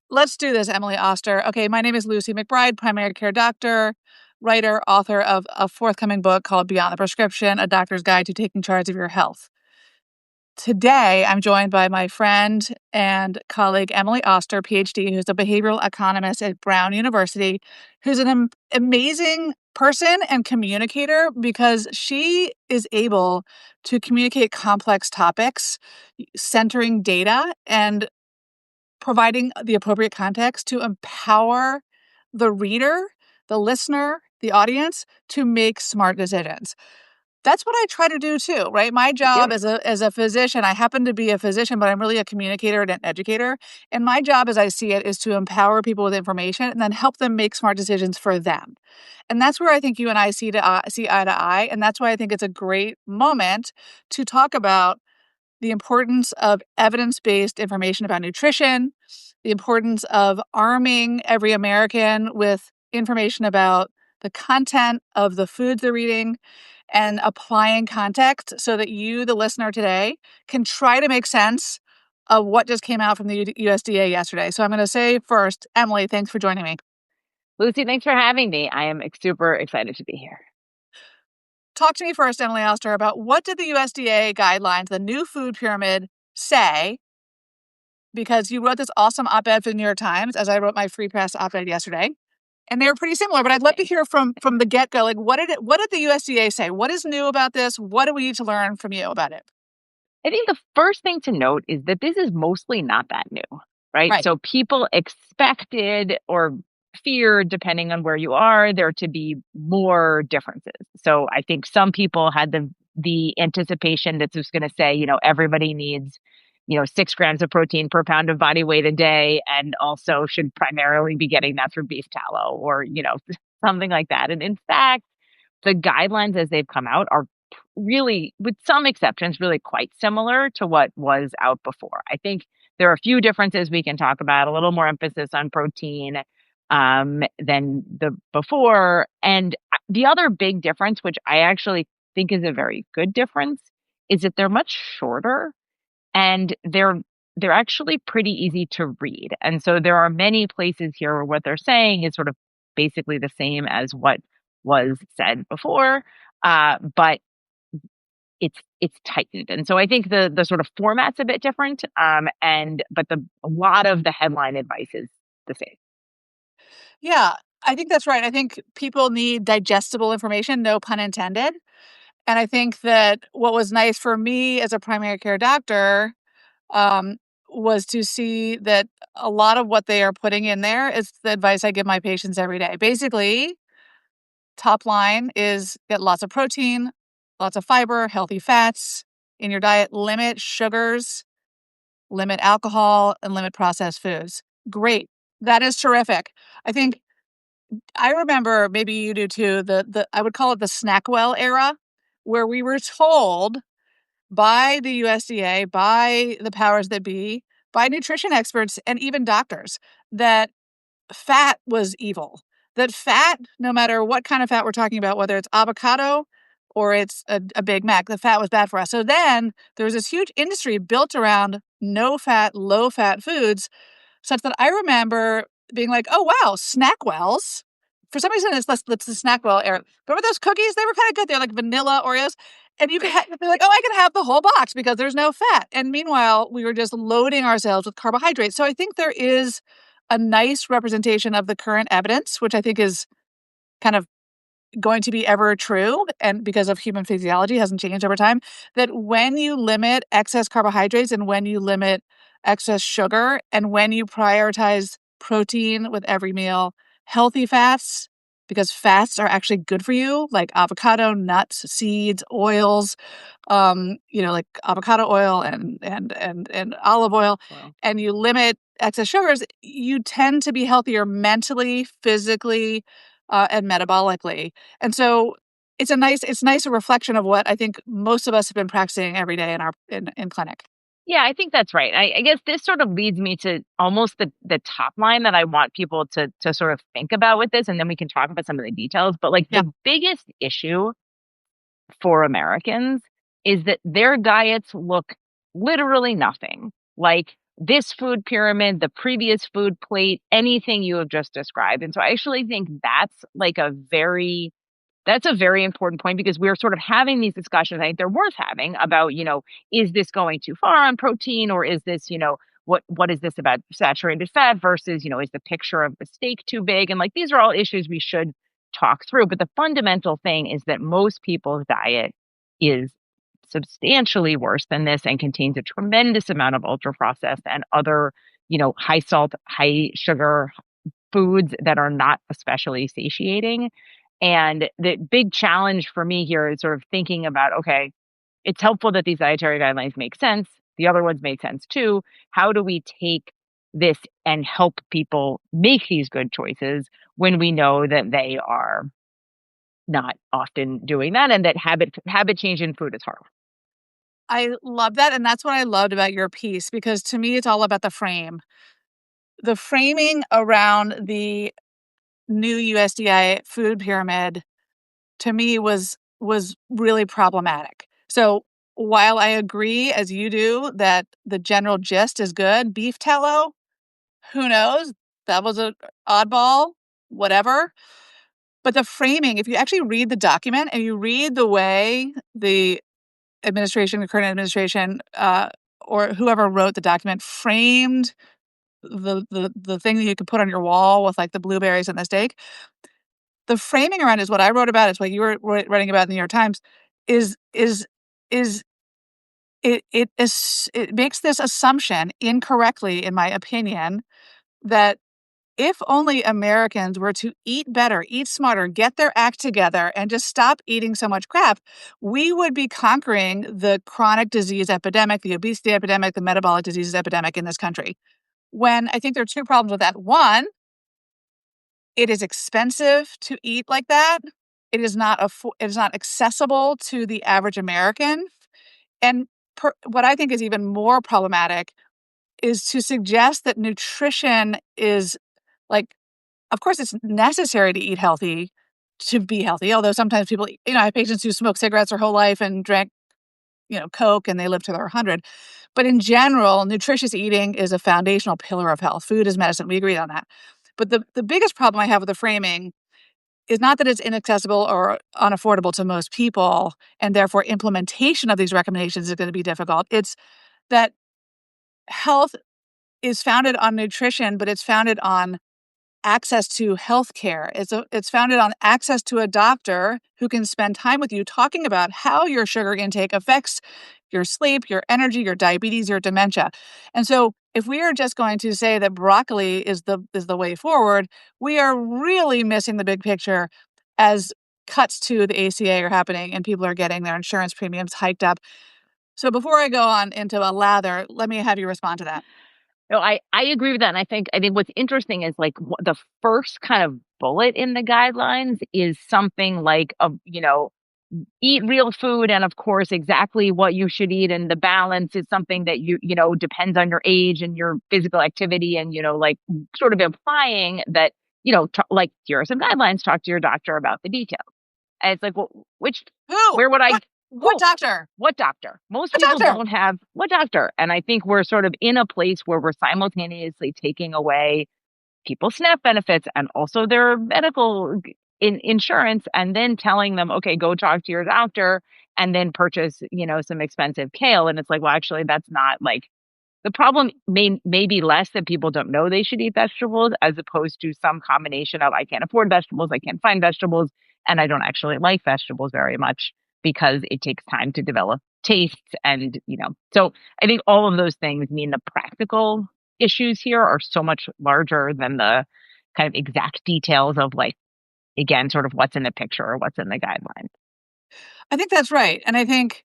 Let's do this, Emily Oster. Okay, my name is Lucy McBride, primary care doctor, writer, author of a forthcoming book called Beyond the Prescription: A Doctor's Guide to Taking Charge of Your Health. Today, I'm joined by my friend and colleague, Emily Oster, PhD, who's a behavioral economist at Brown University, who's an amazing person and communicator because she is able to communicate complex topics, centering data and providing the appropriate context to empower the reader, the listener, the audience to make smart decisions. That's what I try to do too, right? My job Yep. as a physician, I happen to be a physician, but I'm really a communicator and an educator. And my job, as I see it, is to empower people with information and then help them make smart decisions for them. And that's where I think you and I see eye to eye. And that's why I think it's a great moment to talk about the importance of evidence-based information about nutrition, the importance of arming every American with information about the content of the foods they're eating, and applying context so that you, the listener today, can try to make sense of what just came out from the USDA yesterday. So I'm going to say first, Emily, thanks for joining me. Lucy, thanks for having me. I am super excited to be here. Talk to me first, Emily Oster, about what did the USDA guidelines, the new food pyramid, say? Because you wrote this awesome op-ed for the New York Times, as I wrote my free press op-ed yesterday. And they were pretty similar, but I'd love to hear from the get-go. Like, what did the USDA say? What is new about this? What do we need to learn from you about it? I think the first thing to note is that this is mostly not that new, right? Right. So people expected or feared, depending on where you are, there to be more differences. So I think some people had the anticipation that this was going to say, everybody needs, 6 grams of protein per pound of body weight a day, and also should primarily be getting that through beef tallow or, something like that. And in fact, the guidelines as they've come out are really, with some exceptions, really quite similar to what was out before. I think there are a few differences we can talk about, a little more emphasis on protein than the before. And the other big difference, which I actually think is a very good difference, is that they're much shorter and they're actually pretty easy to read. And so there are many places here where what they're saying is sort of basically the same as what was said before, but it's tightened. And so I think the sort of format's a bit different, but a lot of the headline advice is the same. Yeah, I think that's right. I think people need digestible information, no pun intended. And I think that what was nice for me as a primary care doctor um, was to see that a lot of what they are putting in there is the advice I give my patients every day. Basically, top line is get lots of protein, lots of fiber, healthy fats in your diet, limit sugars, limit alcohol, and limit processed foods. Great. That is terrific. I think I remember, maybe you do too, the I would call it the Snackwell era, where we were told by the USDA, by the powers that be, by nutrition experts and even doctors that fat was evil. That fat, no matter what kind of fat we're talking about, whether it's avocado or it's a Big Mac, the fat was bad for us. So then there was this huge industry built around no fat, low fat foods, such that I remember being like, oh, wow, Snackwells. For some reason, it's the Snackwell era. Remember those cookies? They were kind of good. They're like vanilla Oreos. And you could be like, oh, I can have the whole box because there's no fat. And meanwhile, we were just loading ourselves with carbohydrates. So I think there is a nice representation of the current evidence, which I think is kind of going to be ever true, and because of human physiology hasn't changed over time, that when you limit excess carbohydrates and when you limit excess sugar and when you prioritize protein with every meal, healthy fats, because fats are actually good for you, like avocado, nuts, seeds, oils, like avocado oil and olive oil, Wow. and you limit excess sugars, you tend to be healthier mentally, physically, and metabolically. And so it's nice a reflection of what I think most of us have been practicing every day in clinic. Yeah, I think that's right. I guess this sort of leads me to almost the top line that I want people to sort of think about with this, and then we can talk about some of the details. But like Yeah. the biggest issue for Americans is that their diets look literally nothing like this food pyramid, the previous food plate, anything you have just described. And so I actually think that's a very important point because we're sort of having these discussions. I think they're worth having about, is this going too far on protein, or is this, what is this about saturated fat versus, is the picture of the steak too big? And like, these are all issues we should talk through. But the fundamental thing is that most people's diet is substantially worse than this and contains a tremendous amount of ultra processed and other, high salt, high sugar foods that are not especially satiating. And the big challenge for me here is sort of thinking about, okay, it's helpful that these dietary guidelines make sense. The other ones make sense too. How do we take this and help people make these good choices when we know that they are not often doing that, and that habit change in food is hard? I love that, and that's what I loved about your piece, because to me, it's all about the frame. The framing around the new USDA food pyramid, to me, was really problematic. So, while I agree, as you do, that the general gist is good, beef tallow, who knows? That was a oddball, whatever. But the framing, if you actually read the document and you read the way the current administration, or whoever wrote the document framed the thing that you could put on your wall with, like, the blueberries and the steak, the framing around is what I wrote about, is what you were writing about in the New York Times, is it makes this assumption incorrectly, in my opinion, that if only Americans were to eat better, eat smarter, get their act together, and just stop eating so much crap, we would be conquering the chronic disease epidemic, the obesity epidemic, the metabolic diseases epidemic in this country. When I think there are two problems with that. One, it is expensive to eat like that. It is not accessible to the average American. And what I think is even more problematic is to suggest that nutrition is like, of course, it's necessary to eat healthy to be healthy. Although sometimes people, I have patients who smoke cigarettes their whole life and drank, Coke, and they live till they're 100. But in general, nutritious eating is a foundational pillar of health. Food is medicine. We agree on that. But the biggest problem I have with the framing is not that it's inaccessible or unaffordable to most people, and therefore implementation of these recommendations is going to be difficult. It's that health is founded on nutrition, but it's founded on access to healthcare. It's founded on access to a doctor who can spend time with you talking about how your sugar intake affects your sleep, your energy, your diabetes, your dementia. And so if we are just going to say that broccoli is the way forward, we are really missing the big picture as cuts to the ACA are happening and people are getting their insurance premiums hiked up. So before I go on into a lather, let me have you respond to that. No, I agree with that. And I think what's interesting is like the first kind of bullet in the guidelines is something like, eat real food. And of course, exactly what you should eat. And the balance is something that depends on your age and your physical activity. And, like sort of implying that, like here are some guidelines, talk to your doctor about the details. And it's like, well, Who? where would I, What who? doctor? What doctor? Most What people doctor? don't have what doctor. And I think we're sort of in a place where we're simultaneously taking away people's SNAP benefits and also their medical insurance, and then telling them, okay, go talk to your doctor and then purchase, some expensive kale. And it's like, well, actually, that's not like the problem may be less that people don't know they should eat vegetables as opposed to some combination of I can't afford vegetables, I can't find vegetables, and I don't actually like vegetables very much because it takes time to develop tastes. And, so I think all of those things mean the practical issues here are so much larger than the kind of exact details of like, again, sort of what's in the picture or what's in the guidelines. I think that's right. And I think,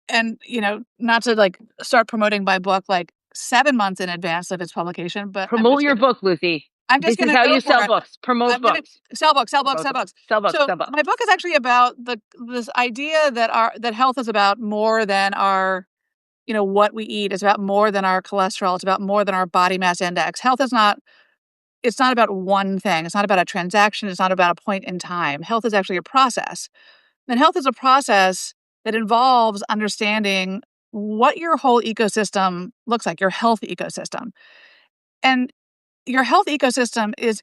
and not to like start promoting my book like 7 months in advance of its publication, but Promote your book, Lucy. I'm just This is gonna how go you for sell it. books. Promote I'm gonna books. sell books, sell books, Promote sell books. books. Sell books. So Sell books. my book is actually about this idea that health is about more than our, what we eat. It's about more than our cholesterol. It's about more than our body mass index. Health is not, it's not about one thing. It's not about a transaction. It's not about a point in time. Health is actually a process. And health is a process that involves understanding what your whole ecosystem looks like, your health ecosystem. And your health ecosystem is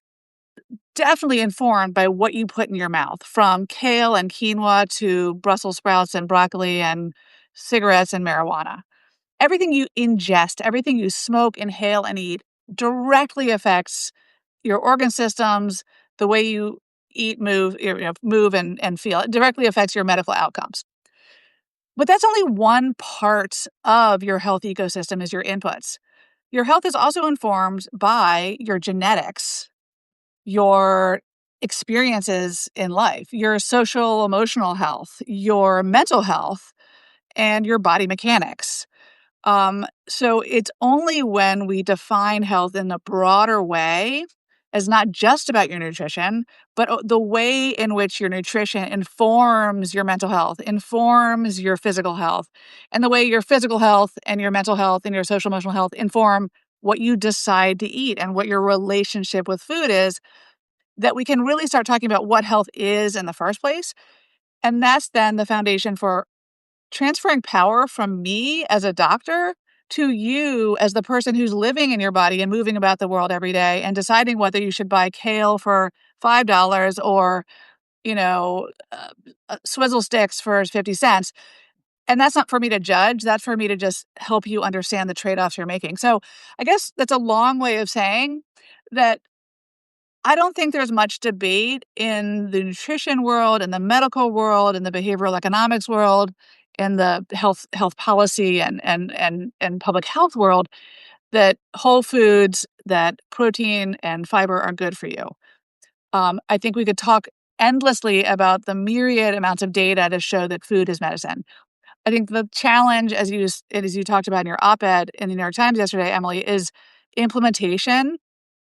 definitely informed by what you put in your mouth, from kale and quinoa to Brussels sprouts and broccoli and cigarettes and marijuana. Everything you ingest, everything you smoke, inhale, and eat directly affects your organ systems, the way you eat, move, move and feel. It directly affects your medical outcomes. But that's only one part of your health ecosystem is your inputs. Your health is also informed by your genetics, your experiences in life, your social emotional health, your mental health, and your body mechanics. So it's only when we define health in a broader way as not just about your nutrition, but the way in which your nutrition informs your mental health, informs your physical health, and the way your physical health and your mental health and your social emotional health inform what you decide to eat and what your relationship with food is, that we can really start talking about what health is in the first place. And that's then the foundation for transferring power from me as a doctor to you as the person who's living in your body and moving about the world every day and deciding whether you should buy kale for $5 or, swizzle sticks for 50 cents. And that's not for me to judge. That's for me to just help you understand the trade offs you're making. So I guess that's a long way of saying that I don't think there's much debate in the nutrition world, in the medical world, in the behavioral economics world, in the health policy and public health world that whole foods, that protein and fiber are good for you. I think we could talk endlessly about the myriad amounts of data to show that food is medicine. I think the challenge, as you talked about in your op-ed in the New York Times yesterday, Emily, is implementation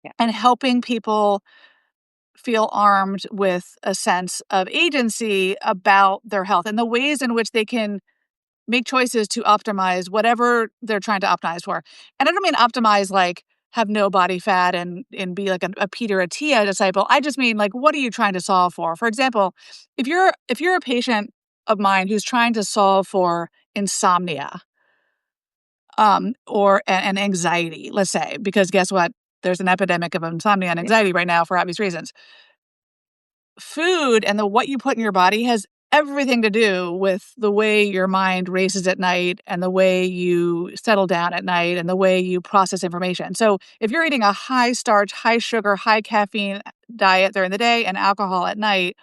Yeah, and helping people feel armed with a sense of agency about their health and the ways in which they can make choices to optimize whatever they're trying to optimize for. And I don't mean optimize like have no body fat and be like a Peter Attia disciple. I just mean like what are you trying to solve for? For example, if you're a patient of mine who's trying to solve for insomnia, or and anxiety, let's say, because guess what? There's an epidemic of insomnia and yeah, anxiety right now for obvious reasons. Food and the what you put in your body has everything to do with the way your mind races at night and the way you settle down at night and the way you process information. So, if you're eating a high starch, high sugar, high caffeine diet during the day and alcohol at night,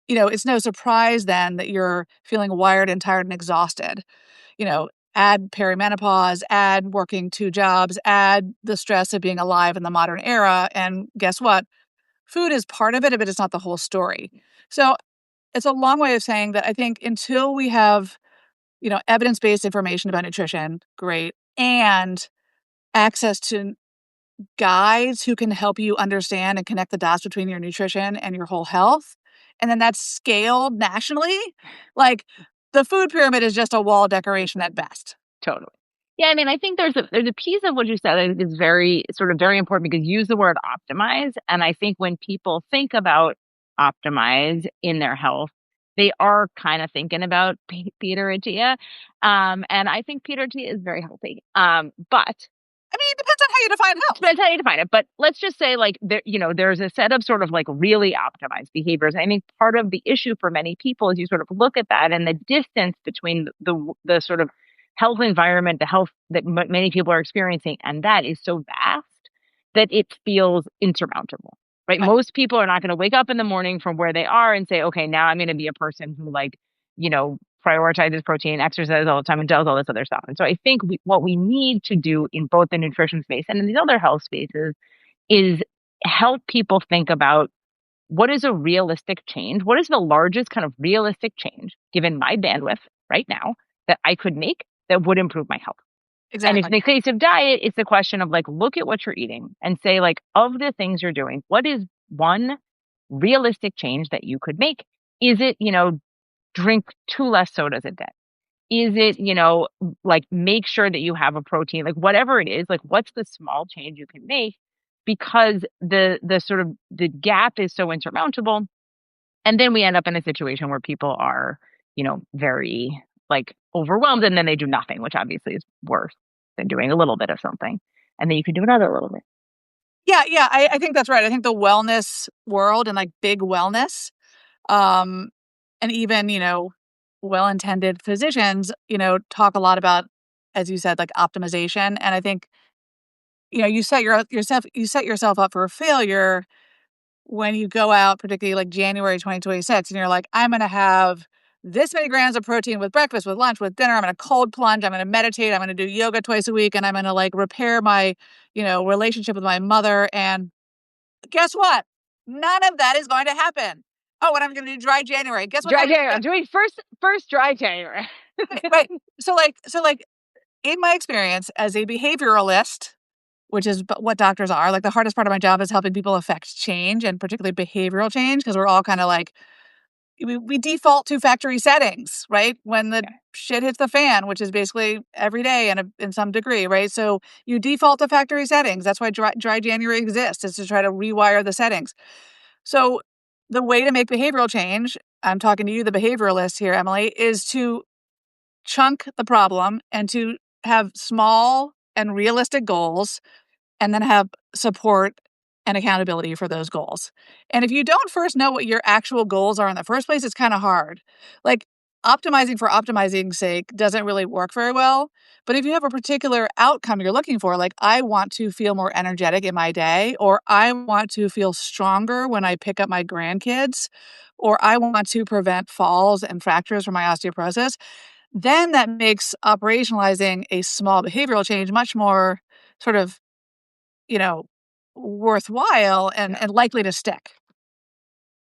it's no surprise then that you're feeling wired and tired and exhausted. You know, add perimenopause, add working two jobs, add the stress of being alive in the modern era, and guess what? Food is part of it, but it's not the whole story. So it's a long way of saying that I think until we have, evidence-based information about nutrition, great, and access to guides who can help you understand and connect the dots between your nutrition and your whole health, and then that's scaled nationally, like, the food pyramid is just a wall decoration at best. totally. Yeah, I mean, I think there's a piece of what you said that is very sort of very important because you use the word optimize, and I think when people think about optimize in their health, they are kind of thinking about Peter Attia, and I think Peter Attia is very healthy, but I mean, it depends on how you define health. depends how you define it. But let's just say, like, there's a set of sort of like really optimized behaviors. And I think part of the issue for many people is you sort of look at that and the distance between the sort of health environment, the health that many people are experiencing, and that is so vast that it feels insurmountable. Right? Right. Most people are not going to wake up in the morning from where they are and say, okay, now I'm going to be a person who prioritizes protein, exercises all the time, and does all this other stuff. And so I think what we need to do in both the nutrition space and in these other health spaces is help people think about what is a realistic change? What is the largest kind of realistic change, given my bandwidth right now, that I could make that would improve my health? And if in Exactly. the case of diet, it's the question of like, look at what you're eating and say, like, of the things you're doing, what is one realistic change that you could make? Is it, drink two less sodas a day? Is it, like make sure that you have a protein, like whatever it is, like what's the small change you can make? Because the sort of the gap is so insurmountable. And then we end up in a situation where people are, very like overwhelmed and then they do nothing, which obviously is worse than doing a little bit of something. And then you can do another little bit. Yeah, yeah, I think that's right. I think the wellness world and like big wellness, um, and even, well-intended physicians, talk a lot about, as you said, like optimization. And I think, you set yourself up for a failure when you go out, particularly like January 2026, and you're like, I'm going to have this many grams of protein with breakfast, with lunch, with dinner. I'm going to cold plunge. I'm going to meditate. I'm going to do yoga twice a week. And I'm going to like repair my, relationship with my mother. And guess what? None of that is going to happen. Oh, and I'm going to do dry January. Guess what Dry happens? January. I'm doing first dry January. Right, right. So like, in my experience as a behavioralist, which is what doctors are, like the hardest part of my job is helping people affect change and particularly behavioral change because we're all kind of like we default to factory settings, right? When the Yeah. shit hits the fan, which is basically every day in some degree, right? So you default to factory settings. That's why dry January exists, is to try to rewire the settings. So the way to make behavioral change, I'm talking to you, the behavioralist here, Emily, is to chunk the problem and to have small and realistic goals and then have support and accountability for those goals. And if you don't first know what your actual goals are in the first place, it's kind of hard. Like optimizing for optimizing's sake doesn't really work very well. But if you have a particular outcome you're looking for, like I want to feel more energetic in my day, or I want to feel stronger when I pick up my grandkids, or I want to prevent falls and fractures from my osteoporosis, then that makes operationalizing a small behavioral change much more sort of, you know, worthwhile and Yeah. likely to stick.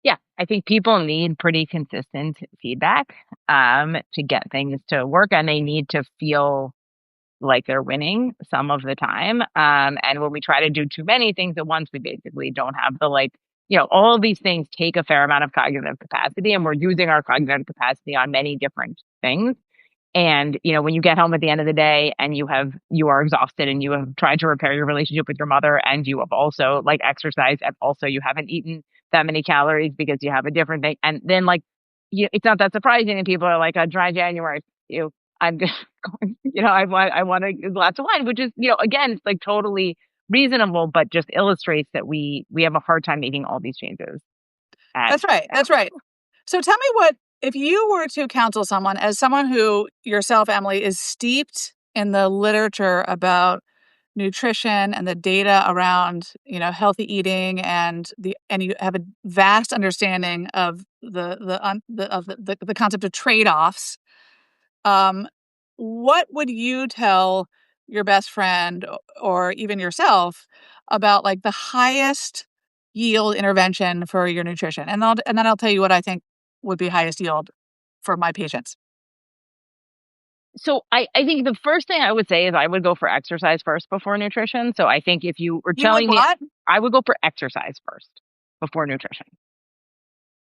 Yeah. I think people need pretty consistent feedback to get things to work and they need to feel like they're winning some of the time. And when we try to do too many things at once, we basically don't have the like, all of these things take a fair amount of cognitive capacity, and we're using our cognitive capacity on many different things. And, when you get home at the end of the day and you are exhausted and you have tried to repair your relationship with your mother and you have also like exercised and also you haven't eaten that many calories because you have a different thing. And then like, it's not that surprising. And people are like, a dry January, I'm just going, I want a glass of wine, which is, again, it's like totally reasonable, but just illustrates that we have a hard time making all these changes at, That's right. at That's right. So tell me what, if you were to counsel someone, as someone who yourself, Emily, is steeped in the literature about nutrition and the data around, healthy eating and you have a vast understanding of the concept of trade-offs. Um, what would you tell your best friend or even yourself about like the highest yield intervention for your nutrition? And then I'll tell you what I think would be highest yield for my patients. So I think the first thing I would say is I would go for exercise first before nutrition. So I think if you were You would telling me what? I would go for exercise first before nutrition.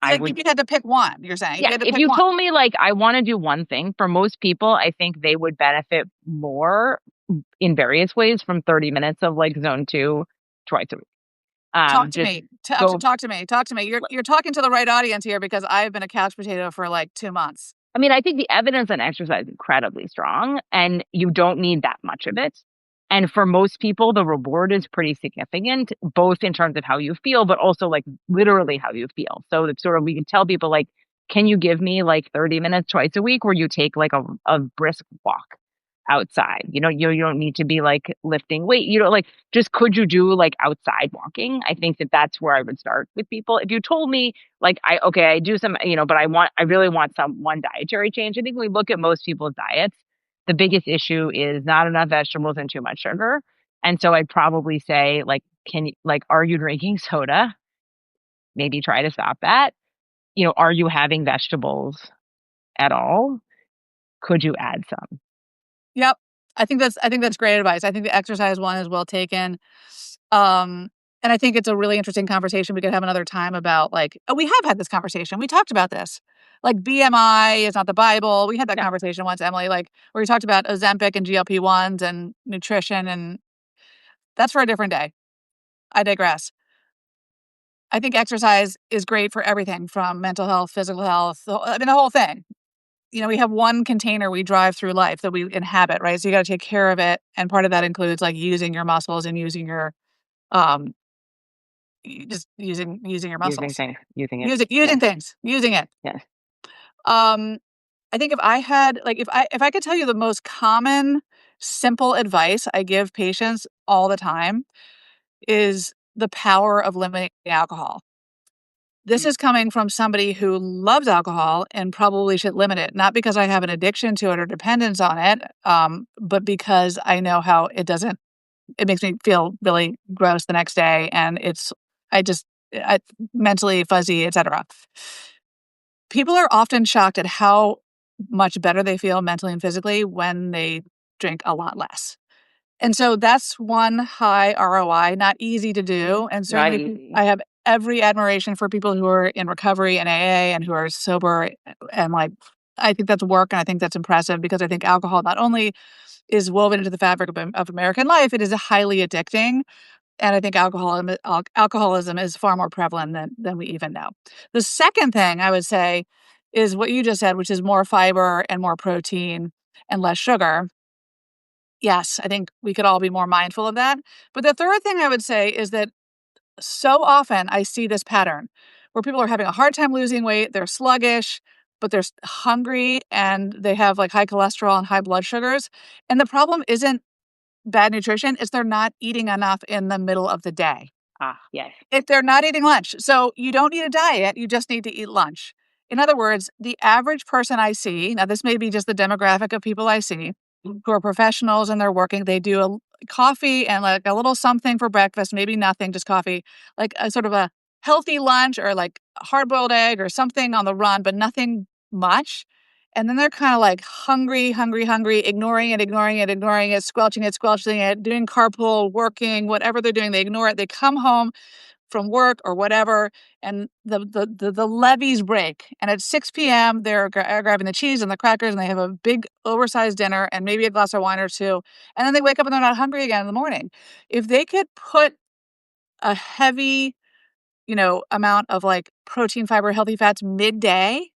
I Like if would you had to pick one, you're saying if Yeah, you had to if pick you one. told me like I want to do one thing, for most people I think they would benefit more in various ways from 30 minutes of like zone 2 twice a week. Talk to Just me. go Talk to me. Talk to me. You're talking to the right audience here because I've been a couch potato for like 2 months. I mean, I think the evidence on exercise is incredibly strong and you don't need that much of it. And for most people, the reward is pretty significant, both in terms of how you feel, but also like literally how you feel. So it's sort of, we can tell people like, can you give me like 30 minutes twice a week where you take like a brisk walk outside? You don't need to be like lifting weight. Like just could you do like outside walking? I think that that's where I would start with people. If you told me like I do some, but I really want some one dietary change. I think when we look at most people's diets, the biggest issue is not enough vegetables and too much sugar. And so I'd probably say like, are you drinking soda? Maybe try to stop that. Are you having vegetables at all? Could you add some? Yep. I think that's great advice. I think the exercise one is well taken. Um, and I think it's a really interesting conversation we could have another time about like, oh, we have had this conversation. We talked about this. Like BMI is not the Bible. We had that Yeah. conversation once, Emily, like where we talked about Ozempic and GLP-1s and nutrition, and that's for a different day. I digress. I think exercise is great for everything from mental health, physical health, the whole thing. we have one container we drive through life that we inhabit, right? So you got to take care of it. And part of that includes like using your muscles and using your, um, just using your Using muscles, things, using it. using Yes, things, using it. yes. Um, I think if I had like if I could tell you the most common simple advice I give patients all the time is the power of limiting alcohol. This Mm. is coming from somebody who loves alcohol and probably should limit it, not because I have an addiction to it or dependence on it, but because I know how it makes me feel really gross the next day, and I just, I, mentally fuzzy, etc. People are often shocked at how much better they feel mentally and physically when they drink a lot less. And so that's one high ROI, not easy to do. And Not certainly easy. I have every admiration for people who are in recovery and AA and who are sober. And like, I think that's work and I think that's impressive because I think alcohol not only is woven into the fabric of American life, it is highly addicting. And I think alcoholism is far more prevalent than we even know. The second thing I would say is what you just said, which is more fiber and more protein and less sugar. Yes, I think we could all be more mindful of that. But the third thing I would say is that so often I see this pattern where people are having a hard time losing weight, they're sluggish, but they're hungry and they have like high cholesterol and high blood sugars. And the problem isn't bad nutrition, it's they're not eating enough in the middle of the day. Ah, yes. If they're not eating lunch. So you don't need a diet, you just need to eat lunch. In other words, the average person I see, now this may be just the demographic of people I see who are professionals and they're working, they do a coffee and like a little something for breakfast, maybe nothing, just coffee, like a sort of a healthy lunch or like a hard-boiled egg or something on the run, but nothing much. And then they're kind of like hungry, hungry, hungry, ignoring it, ignoring it, ignoring it, squelching it, doing carpool, working, whatever they're doing, they ignore it. They come home from work or whatever, and the levees break. And at 6 p.m., they're grabbing the cheese and the crackers, and they have a big oversized dinner and maybe a glass of wine or two. And then they wake up and they're not hungry again in the morning. If they could put a heavy, amount of like protein, fiber, healthy fats midday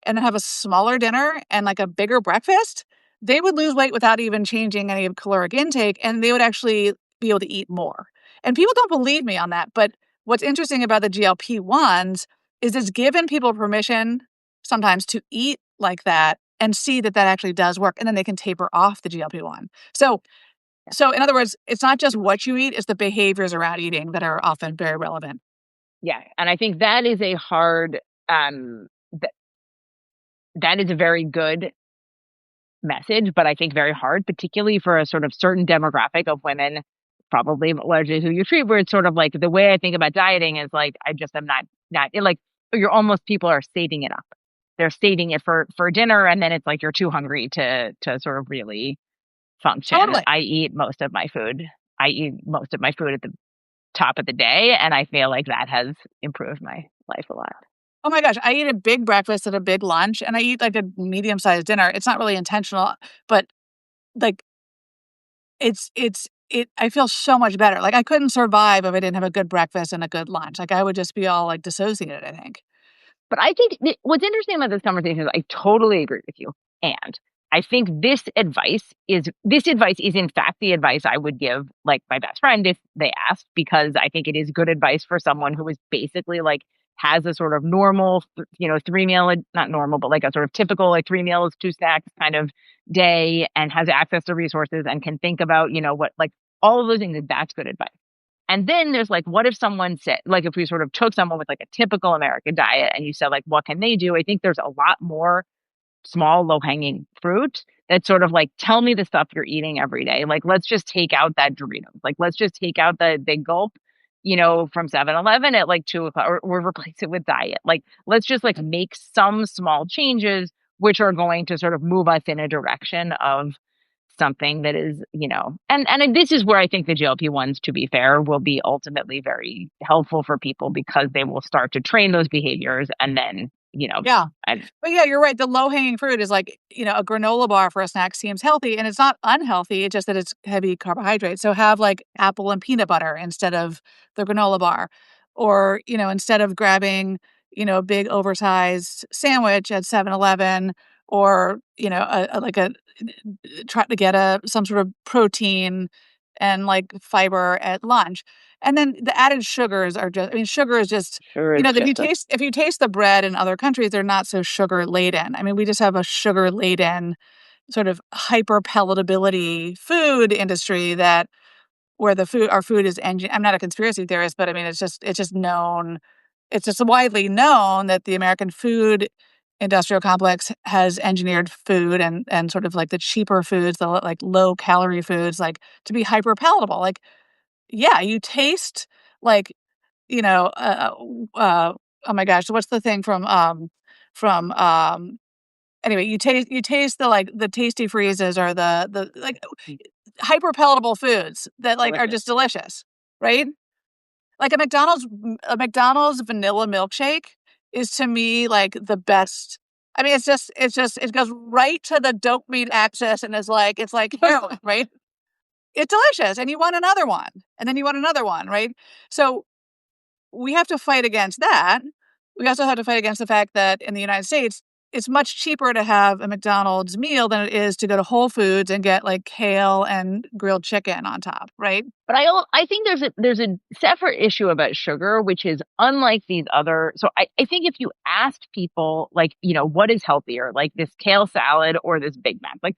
and then have a smaller dinner and like a bigger breakfast, they would lose weight without even changing any of caloric intake and they would actually be able to eat more. And people don't believe me on that, but what's interesting about the GLP-1s is it's given people permission sometimes to eat like that and see that that actually does work and then they can taper off the GLP-1. So in other words, it's not just what you eat, it's the behaviors around eating that are often very relevant. Yeah, and I think that is a hard, that is a very good message, but I think very hard, particularly for a sort of certain demographic of women, probably largely who you treat, where it's sort of like the way I think about dieting is like, I just am not like, you're almost, people are saving it up. They're saving it for dinner. And then it's like, you're too hungry to sort of really function. Totally. I eat most of my food at the top of the day. And I feel like that has improved my life a lot. Oh my gosh, I eat a big breakfast and a big lunch, and I eat, like, a medium-sized dinner. It's not really intentional, but, like, I feel so much better. Like, I couldn't survive if I didn't have a good breakfast and a good lunch. Like, I would just be all, like, dissociated, I think. But I think what's interesting about this conversation is I totally agree with you. And I think this advice is in fact the advice I would give like my best friend if they asked, because I think it is good advice for someone who is basically like has a sort of normal, three meal, not normal, but like a sort of typical like three meals, two snacks kind of day and has access to resources and can think about, what like all of those things. That's good advice. And then there's like, what if someone said, like, if we sort of took someone with like a typical American diet and you said, like, what can they do? I think there's a lot more small, low hanging fruit that sort of like, tell me the stuff you're eating every day. Like, let's just take out that Doritos. Like, let's just take out the big gulp, from 7-Eleven at like 2 o'clock or replace it with diet. Like, let's just like make some small changes, which are going to sort of move us in a direction of something that is, and this is where I think the GLP-1s, to be fair, will be ultimately very helpful for people because they will start to train those behaviors and then, Yeah. and But yeah, you're right. The low hanging fruit is like, a granola bar for a snack seems healthy and it's not unhealthy. It's just that it's heavy carbohydrate. So have like apple and peanut butter instead of the granola bar. Or, instead of grabbing, a big oversized sandwich at 7-Eleven or like a try to get some sort of protein and like fiber at lunch. And then the added sugars are just, I mean, sugar is just, Sure, it's if you just a taste the bread in other countries, they're not so sugar laden. I mean, we just have a sugar laden sort of hyper palatability food industry that where our food is I'm not a conspiracy theorist, but I mean, it's just known, it's just widely known that the American food industrial complex has engineered food and sort of like the cheaper foods, the like low calorie foods, like to be hyper palatable. Like, yeah, you taste like, you know, oh my gosh, what's the thing from anyway, you taste the like the tasty freezes or the like hyper palatable foods that like are delicious. just delicious, right? Like a McDonald's vanilla milkshake is to me like the best. I mean, it goes right to the dopamine axis and is like it's like heroin, right? It's delicious, and you want another one, and then you want another one, right? So we have to fight against that. We also have to fight against the fact that in the United States, it's much cheaper to have a McDonald's meal than it is to go to Whole Foods and get like kale and grilled chicken on top, right? But I think there's a separate issue about sugar, which is unlike these other. So I think if you asked people like, what is healthier, like this kale salad or this Big Mac, like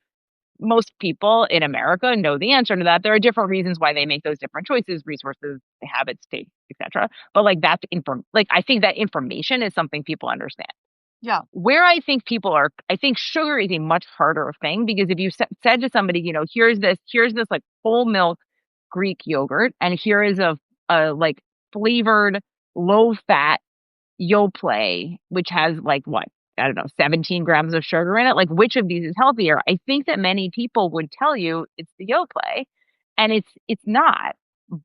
most people in America know the answer to that. There are different reasons why they make those different choices, resources, habits, taste, etc. But like I think that information is something people understand. Yeah. Where I think sugar is a much harder thing because if you said to somebody, here's this like whole milk Greek yogurt, and here is a like flavored low fat Yoplait, which has like what, I don't know, 17 grams of sugar in it. Like, which of these is healthier? I think that many people would tell you it's the Yoplait, and it's not.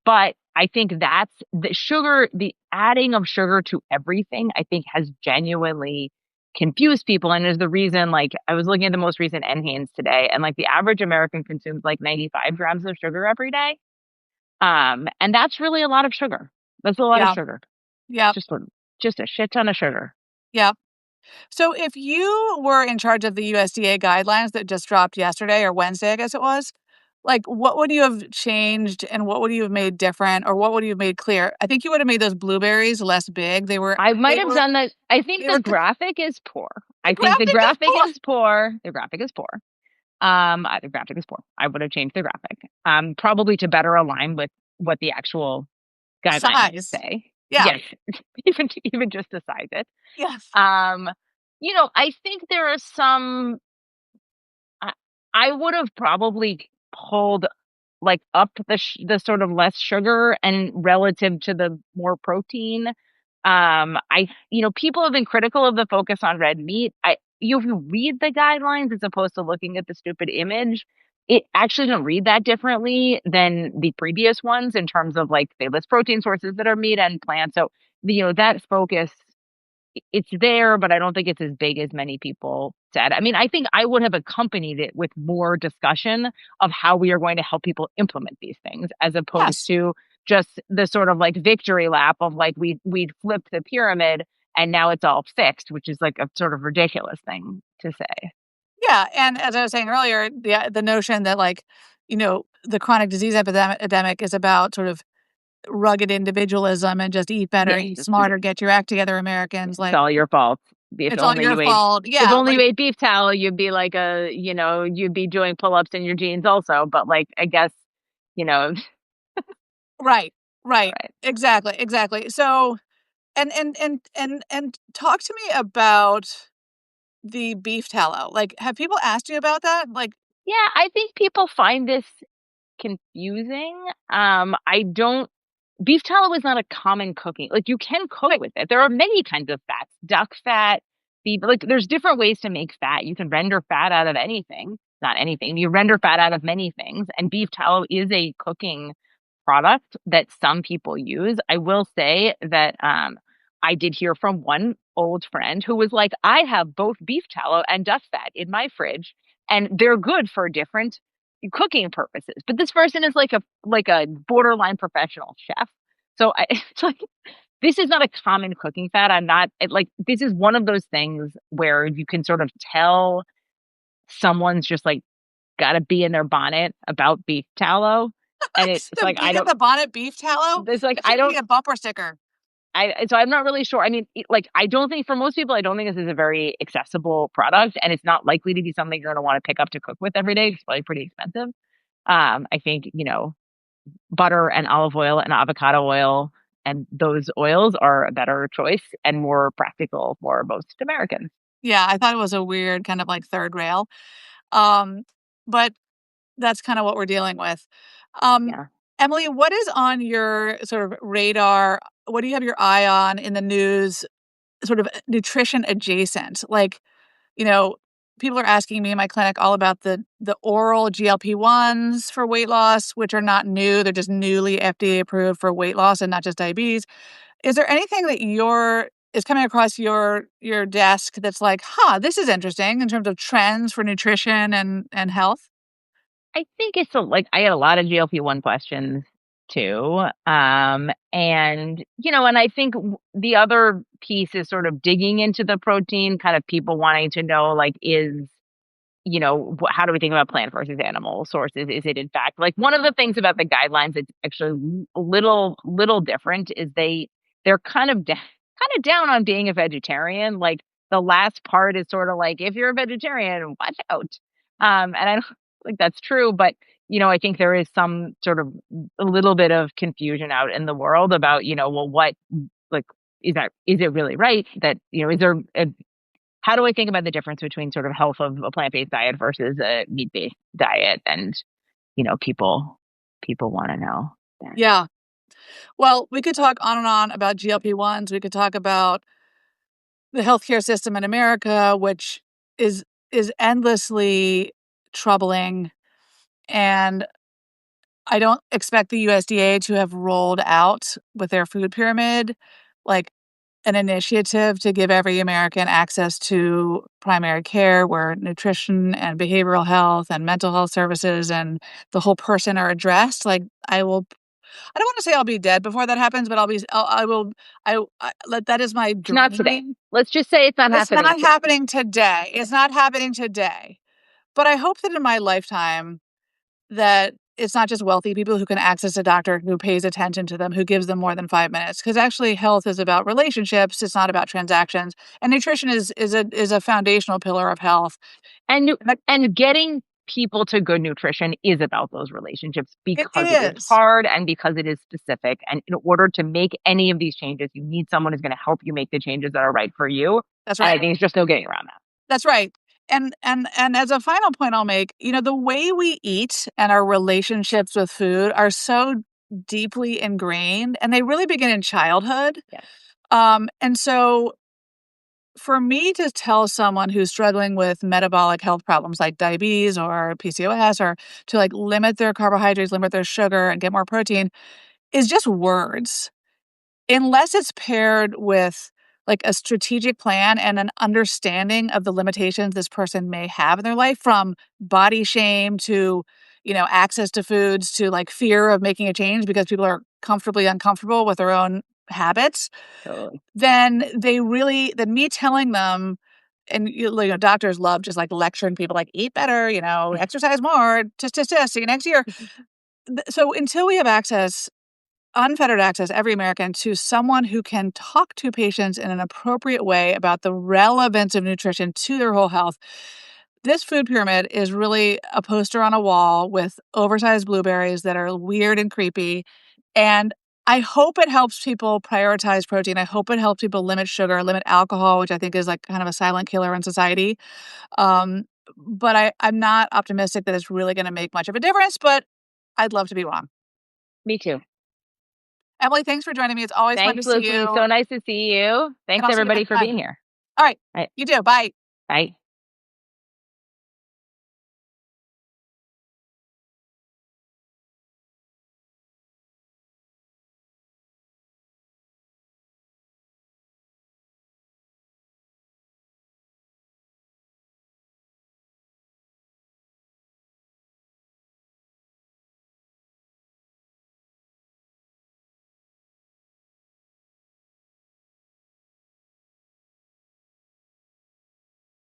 But I think that's the sugar, the adding of sugar to everything, I think has genuinely confused people and is the reason, like, I was looking at the most recent NHANES today, and like the average American consumes like 95 grams of sugar every day. And that's really a lot of sugar. That's a lot of Yeah. sugar. Yeah. Just just a shit ton of sugar. Yeah. So if you were in charge of the USDA guidelines that just dropped yesterday or Wednesday, I guess it was, like what would you have changed and what would you have made different or what would you have made clear? I think you would have made those blueberries less big. They were I might they have were done that. I think they the were graphic is poor. the I think the graphic is graphic poor is poor. The graphic is poor. The graphic is poor. I would have changed the graphic. Probably to better align with what the actual guidelines size. say. Yeah. Yes, even just to size it. Yes. Um, I think there are some. I, I would have probably pulled like up the sort of less sugar and relative to the more protein. People have been critical of the focus on red meat. If you read the guidelines as opposed to looking at the stupid image, it actually doesn't read that differently than the previous ones in terms of like they list protein sources that are meat and plant. So, that focus, it's there, but I don't think it's as big as many people said. I mean, I think I would have accompanied it with more discussion of how we are going to help people implement these things, as opposed Yes. to just the sort of like victory lap of like we'd flipped the pyramid and now it's all fixed, which is like a sort of ridiculous thing to say. Yeah, and as I was saying earlier, the notion that like, the chronic disease epidemic is about sort of rugged individualism and just eat better, Yes, eat smarter, get your act together, Americans. it's Like all your fault. it's all your fault. If Yeah, only you like ate beef tallow, you'd be like you'd be doing pull-ups in your jeans also. But like, I guess, all right, right, right. exactly, exactly. So, and talk to me about the beef tallow. Like, have people asked you about that? Like, Yeah, I think people find this confusing. I don't Beef tallow is not a common cooking. Like you can cook right, with it. There are many kinds of fats. Duck fat, beef, like there's different ways to make fat. You can render fat out of anything. Not anything. You render fat out of many things. And beef tallow is a cooking product that some people use. I will say that I did hear from one old friend who was like, I have both beef tallow and duck fat in my fridge, and they're good for different cooking purposes. But this person is like a borderline professional chef. So it's like this is not a common cooking fat. I'm not like this is one of those things where you can sort of tell someone's just like got to be in their bonnet about beef tallow. And it's The like, bee in the bonnet beef tallow? it's like, That should be a bumper sticker. so I'm not really sure. I mean, like, I don't think for most people, I don't think this is a very accessible product, and it's not likely to be something you're going to want to pick up to cook with every day. It's probably pretty expensive. I think, butter and olive oil and avocado oil and those oils are a better choice and more practical for most Americans. Yeah, I thought it was a weird kind of like third rail. Um, but that's kind of what we're dealing with. Um, Yeah. Emily, what is on your sort of radar? What do you have your eye on in the news, sort of nutrition adjacent? Like, you know, people are asking me in my clinic all about the oral GLP-1s for weight loss, which are not new. They're just newly FDA approved for weight loss and not just diabetes. Is there anything that is coming across your desk that's like, huh, this is interesting in terms of trends for nutrition and health? I think it's like I had a lot of GLP-1 questions too. And I think the other piece is sort of digging into the protein, kind of people wanting to know, like, how do we think about plant versus animal sources? Is it in fact like one of the things about the guidelines that's actually a little different is they're kind of down on being a vegetarian. Like the last part is sort of like if you're a vegetarian, watch out. And I don't think that's true, but I think there is some sort of a little bit of confusion out in the world about, well, what like is it really right that, is there a how do I think about the difference between sort of health of a plant-based diet versus a meat-based diet? And, people want to know that. Yeah. Well, we could talk on and on about GLP-1s. We could talk about the healthcare system in America, which is is endlessly troubling. And I don't expect the USDA to have rolled out with their food pyramid, like an initiative to give every American access to primary care where nutrition and behavioral health and mental health services and the whole person are addressed. Like I don't want to say I'll be dead before that happens, but I will, that is my It's not today. dream. Let's just say it's not It's happening not today. happening today. It's not happening today. But I hope that in my lifetime that it's not just wealthy people who can access a doctor who pays attention to them, who gives them more than 5 minutes. Because actually health is about relationships, it's not about transactions, and nutrition is a foundational pillar of health. And And that and getting people to good nutrition is about those relationships it because it is is. hard and because it is specific. And in order to make any of these changes, you need someone who's going to help you make the changes that are right for you. That's And I right. think it's just no getting around that. That's right. And as a final point I'll make, the way we eat and our relationships with food are so deeply ingrained, and they really begin in childhood. Yeah, And so for me to tell someone who's struggling with metabolic health problems like diabetes or PCOS, or to like limit their carbohydrates, limit their sugar, and get more protein is just words. Unless it's paired with like a strategic plan and an understanding of the limitations this person may have in their life, from body shame to, access to foods, to like fear of making a change because people are comfortably uncomfortable with their own habits, totally. then me telling them, and doctors love just like lecturing people like eat better, exercise more, just see you next year. So until we have unfettered access, every American, to someone who can talk to patients in an appropriate way about the relevance of nutrition to their whole health. This food pyramid is really a poster on a wall with oversized blueberries that are weird and creepy. And I hope it helps people prioritize protein. I hope it helps people limit sugar, limit alcohol, which I think is like kind of a silent killer in society. Um, but I'm not optimistic that it's really going to make much of a difference, but I'd love to be wrong. Me too. Emily, thanks for joining me. It's always fun to Thanks, see Leslie. you, So nice to see you. and Thanks, I'll see you everybody, next for time. being here. All right. All right. You too. Bye. Bye.